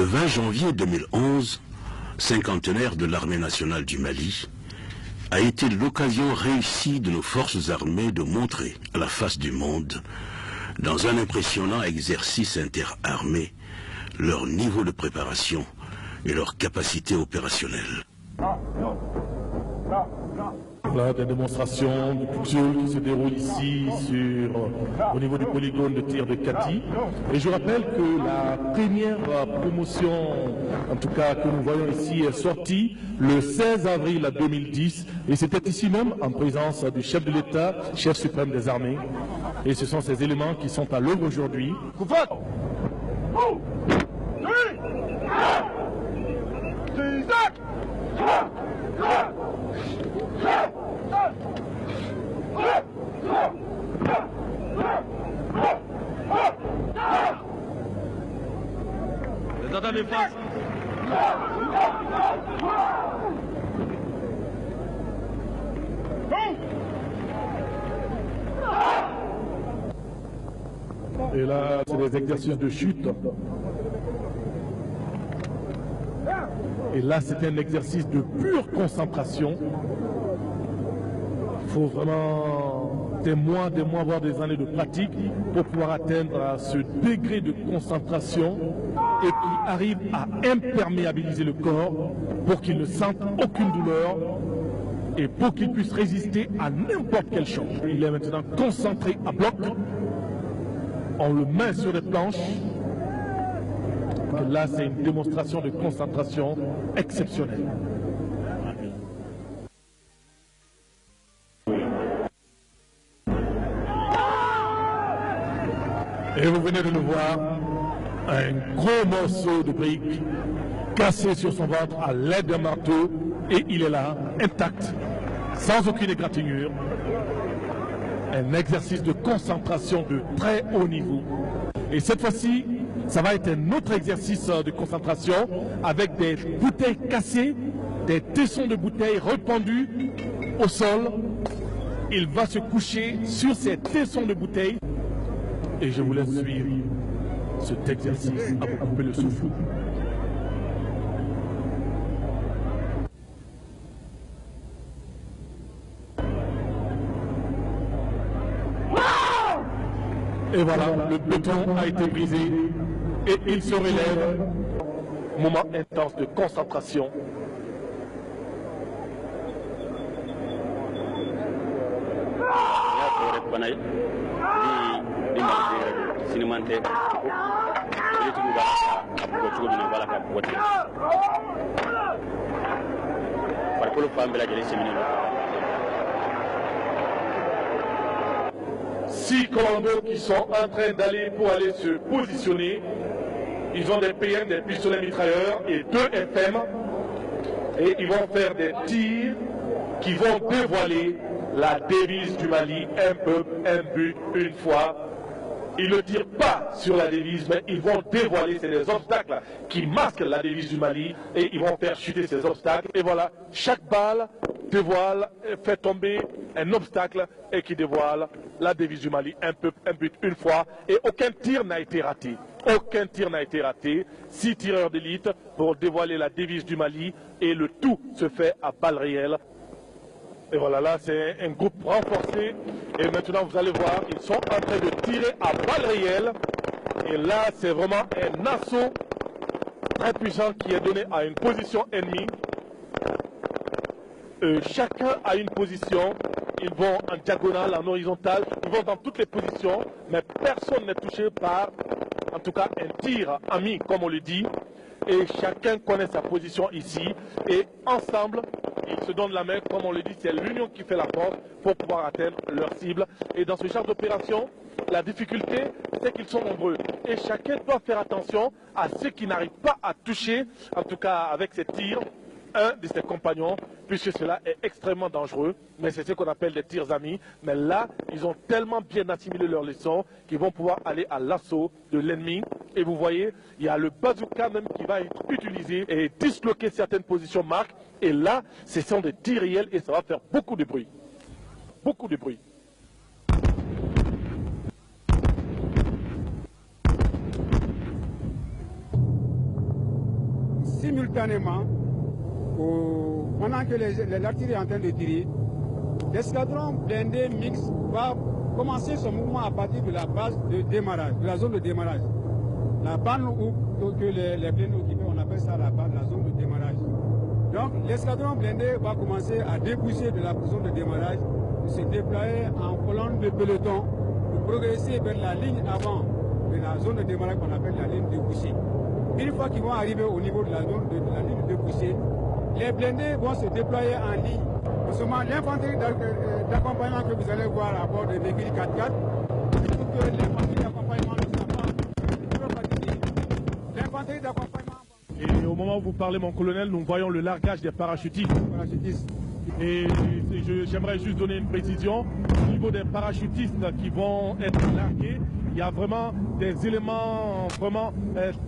Le 20 janvier 2011, cinquantenaire de l'armée nationale du Mali, a été l'occasion réussie de nos forces armées de montrer à la face du monde, dans un impressionnant exercice interarmé, leur niveau de préparation et leur capacité opérationnelle. Là, des démonstrations de culture qui se déroulent ici au niveau du polygone de tir de Kati. Et je rappelle que la première promotion, en tout cas que nous voyons ici, est sortie le 16 avril 2010. Et c'était ici même en présence du chef de l'État, chef suprême des armées. Et ce sont ces éléments qui sont à l'œuvre aujourd'hui. Les attaques de face. Et là, c'est des exercices de chute. Et là, c'est un exercice de pure concentration. Il faut vraiment des mois, voire des années de pratique pour pouvoir atteindre ce degré de concentration et qui arrive à imperméabiliser le corps pour qu'il ne sente aucune douleur et pour qu'il puisse résister à n'importe quel choc. Il est maintenant concentré à bloc. On le met sur des planches. Et là, c'est une démonstration de concentration exceptionnelle. Et vous venez de le voir, un gros morceau de brique cassé sur son ventre à l'aide d'un marteau, et il est là, intact, sans aucune égratignure. Un exercice de concentration de très haut niveau. Et cette fois-ci, ça va être un autre exercice de concentration avec des bouteilles cassées, des tessons de bouteilles répandus au sol. Il va se coucher sur ces tessons de bouteilles. Et je vous laisse suivre cet exercice à vous couper le souffle. Et voilà, le béton a été brisé et il se relève. Moment intense de concentration. Six commandos qui sont en train d'aller pour aller se positionner. Ils ont des PM, des pistolets mitrailleurs et 2 FM. Et ils vont faire des tirs qui vont dévoiler la devise du Mali, un peuple, un but, une foi. Ils ne tirent pas sur la devise, mais ils vont dévoiler, c'est des obstacles qui masquent la devise du Mali et ils vont faire chuter ces obstacles. Et voilà, chaque balle dévoile, fait tomber un obstacle et qui dévoile la devise du Mali, un peuple, un but, une foi. Et aucun tir n'a été raté. Aucun tir n'a été raté. 6 tireurs d'élite pour dévoiler la devise du Mali et le tout se fait à balles réelles. Et voilà, là c'est un groupe renforcé et maintenant vous allez voir, ils sont en train de tirer à balles réelles. Et là c'est vraiment un assaut très puissant qui est donné à une position ennemie. Chacun a une position, ils vont en diagonale, en horizontale, ils vont dans toutes les positions, mais personne n'est touché par, en tout cas, un tir ami, comme on le dit. Et chacun connaît sa position ici. Et ensemble, ils se donnent la main, comme on le dit, c'est l'union qui fait la force pour pouvoir atteindre leur cible. Et dans ce genre d'opération, la difficulté, c'est qu'ils sont nombreux. Et chacun doit faire attention à ceux qui n'arrivent pas à toucher, en tout cas avec ces tirs, un de ses compagnons, puisque cela est extrêmement dangereux, mais c'est ce qu'on appelle des tirs amis. Mais là, ils ont tellement bien assimilé leur leçon qu'ils vont pouvoir aller à l'assaut de l'ennemi. Et vous voyez, il y a le bazooka même qui va être utilisé et disloquer certaines positions marques. Et là, ce sont des tirs réels et ça va faire beaucoup de bruit. Beaucoup de bruit. que l'artillerie est en train de tirer, l'escadron blindé mixte va commencer son mouvement à partir de la base de démarrage, de la zone de démarrage. La bande que les blindés occupent, on appelle ça la zone de démarrage. Donc l'escadron blindé va commencer à dépousser de la zone de démarrage, se déployer en colonne de peloton pour progresser vers la ligne avant de la zone de démarrage qu'on appelle la ligne de poussée. Une fois qu'ils vont arriver au niveau de la zone de la ligne de poussée, les blindés vont se déployer en ligne. En ce moment, l'infanterie d'accompagnement que vous allez voir à bord des véhicules 4x4, surtout que l'infanterie d'accompagnement ne sera pas trop fatiguée. L'infanterie d'accompagnement... Et au moment où vous parlez, mon colonel, nous voyons le largage des parachutistes. Et j'aimerais juste donner une précision. Au niveau des parachutistes qui vont être largués, il y a vraiment des éléments vraiment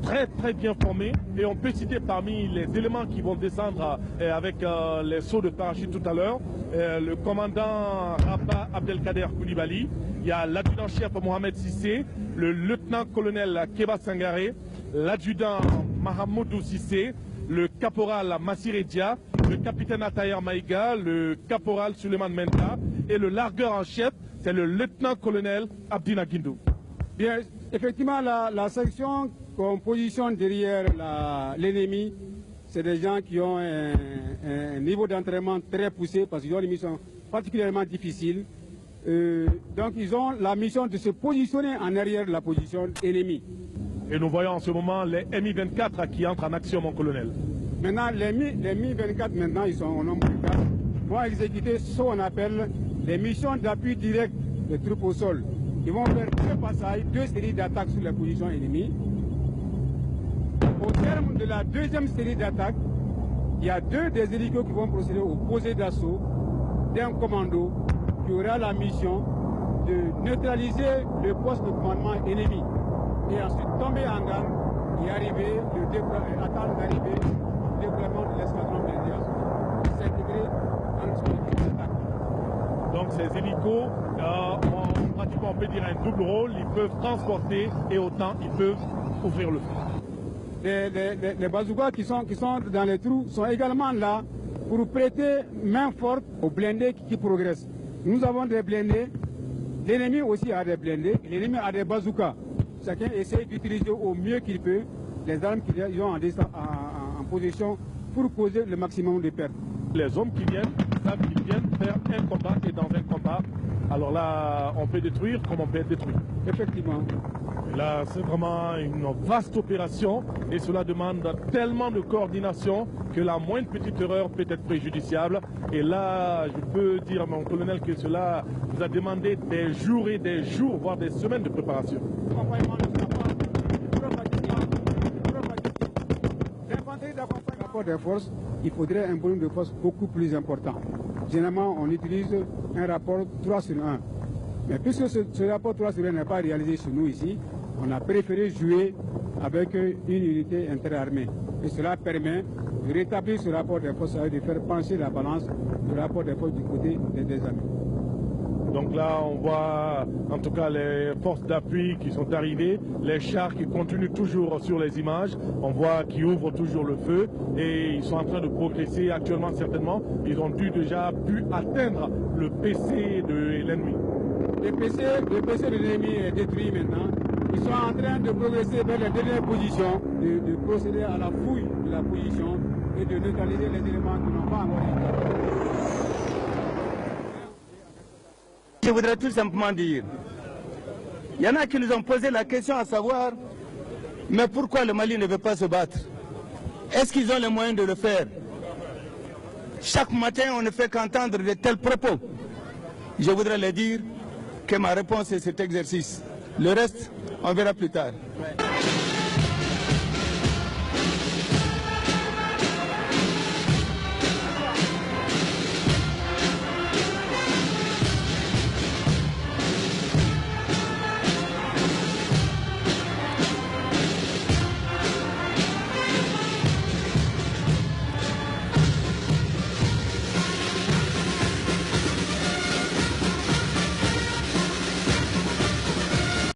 très très bien formés. Et on peut citer parmi les éléments qui vont descendre avec les sauts de parachute tout à l'heure, le commandant Rabat Abdelkader Koulibaly, il y a l'adjudant-chef Mohamed Sissé, le lieutenant-colonel Keba Sangaré, l'adjudant Mahamoudou Sissé, le caporal Massiré Dia, le capitaine Atayer Maïga, le caporal Suleiman Menta et le largueur en chef, c'est le lieutenant-colonel Abdina Guindou. Bien, effectivement, la section qu'on positionne derrière l'ennemi, c'est des gens qui ont un niveau d'entraînement très poussé parce qu'ils ont une mission particulièrement difficile. Donc ils ont la mission de se positionner en arrière de la position ennemie. Et nous voyons en ce moment les Mi-24 qui entrent en action, mon colonel. Maintenant, les Mi-24, maintenant, ils sont au nombre de 4, vont exécuter ce qu'on appelle les missions d'appui direct des troupes au sol. Ils vont faire 2 passages, 2 séries d'attaques sur les positions ennemies. Au terme de la 2e série d'attaques, il y a 2 des hélicos qui vont procéder au posé d'assaut d'un commando qui aura la mission de neutraliser le poste de commandement ennemi. Et ensuite tomber en garde et arriver, attendre d'arriver le déploiement de l'escadron blindé ensuite. S'intégrer dans son équipe d'attaque. Donc ces hélicos ont pratiquement, on peut dire, un double rôle. Ils peuvent transporter et autant ils peuvent ouvrir le feu. Les bazookas qui sont dans les trous sont également là pour prêter main forte aux blindés qui progressent. Nous avons des blindés, l'ennemi aussi a des blindés, l'ennemi a des bazookas. Chacun essaie d'utiliser au mieux qu'il peut les armes qu'ils ont en position pour causer le maximum de pertes. Les hommes qui viennent savent qu'ils viennent faire un combat et dans un combat, alors là, on peut détruire comme on peut être détruit. Effectivement. Et là, c'est vraiment une vaste opération et cela demande tellement de coordination que la moindre petite erreur peut être préjudiciable. Et là, je peux dire, mon colonel, que cela vous a demandé des jours et des jours, voire des semaines de préparation. L'infanterie d'accompagnement des forces, il faudrait un volume de force beaucoup plus important. Généralement, on utilise un rapport 3 sur 1. Mais puisque ce rapport 3 sur 1 n'est pas réalisé chez nous ici, on a préféré jouer avec une unité interarmée. Et cela permet de rétablir ce rapport des forces, de faire pencher la balance du rapport des forces du côté des amis. Donc là, on voit en tout cas les forces d'appui qui sont arrivées, les chars qui continuent toujours sur les images, on voit qu'ils ouvrent toujours le feu et ils sont en train de progresser actuellement certainement. Ils ont déjà pu atteindre le PC de l'ennemi. Le PC de l'ennemi est détruit maintenant. Ils sont en train de progresser vers les dernières positions, de procéder à la fouille de la position et de neutraliser les éléments qui n'ont pas encore été. Je voudrais tout simplement dire, il y en a qui nous ont posé la question à savoir, mais pourquoi le Mali ne veut pas se battre? Est-ce qu'ils ont les moyens de le faire? Chaque matin, on ne fait qu'entendre de tels propos. Je voudrais leur dire que ma réponse est cet exercice. Le reste, on verra plus tard.